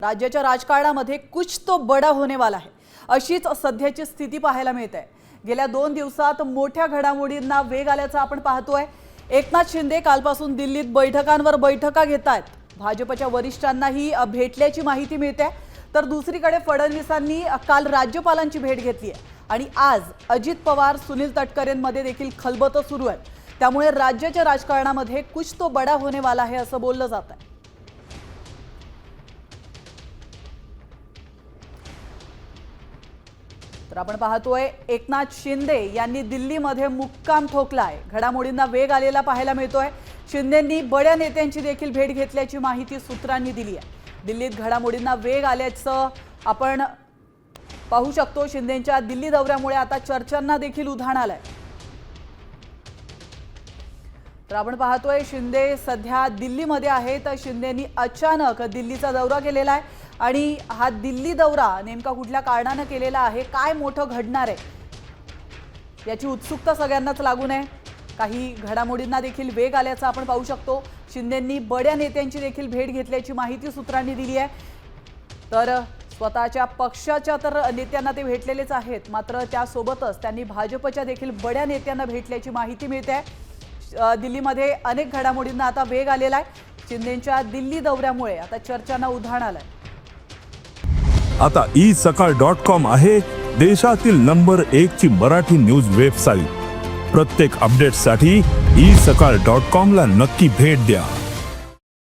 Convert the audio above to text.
राज्याच्या राजकारणामध्ये कुछ तो बड़ा होने वाला है अशीच सध्याची स्थिती पाहायला मिळते। गेल्या 2 दिवसात मोठ्या घडामोडींना वेग आल्याचा आपण पाहतोय। एकनाथ शिंदे कालपासून दिल्लीत बैठकांवर बैठका घेतायत। भाजपच्या वरिष्ठांनाही भेटल्याची माहिती मिळते। तर दुसरीकडे फडणवीसांनी काल राज्यपालांची भेट घेतली आहे आणि आज अजित पवार सुनील तटकरेंमध्ये देखील खलबत सुरू आहे। त्यामुळे राज्याच्या राजकारणामध्ये कुछ तो बड़ा होने वाला है असं बोललं जात आहे। तर आपण पाहतोय एकनाथ शिंदे यांनी दिल्लीमध्ये मुक्काम ठोकलाय। घडामोडींना वेग आलेला पाहायला मिळतोय। शिंदेंनी बड्या नेत्यांची देखील भेट घेतल्याची माहिती सूत्रांनी दिली आहे। दिल्लीत घडामोडींना वेग आल्याचं आपण पाहू शकतो। शिंदेंच्या दिल्ली दौऱ्यामुळे आता चर्चांना देखील उधाण आलंय। तर आपण पाहतोय शिंदे सध्या दिल्लीमध्ये आहेत। शिंदेंनी अचानक दिल्लीचा दौरा केलेला आहे आणि हा दिल्ली दौरा नेमका कुठल्या कारणाने केलेला आहे, काय मोठं घडणार आहे याची उत्सुकता सगळ्यांनाच लागून आहे। काही घडामोडींना देखील वेग आल्याचं आपण पाहू शकतो। शिंदेंनी बड्या नेत्यांची देखील भेट घेतल्याची माहिती सूत्रांनी दिली आहे। तर स्वतःच्या पक्षाच्या तर नेत्यांना ते भेटलेलेच आहेत, मात्र त्यासोबतच त्यांनी भाजपच्या देखील बड्या नेत्यांना भेटल्याची माहिती मिळते आहे। दिल्लीमध्ये अनेक घडामोडींना आता वेग आलेला आहे। शिंदेंच्या दिल्ली दौऱ्यामुळे आता चर्चांना उधाण आलंय। आता isakal.com आहे देशातील नंबर 1 ची मराठी न्यूज वेबसाईट। प्रत्येक अपडेटसाठी isakal.com ला नक्की भेट द्या।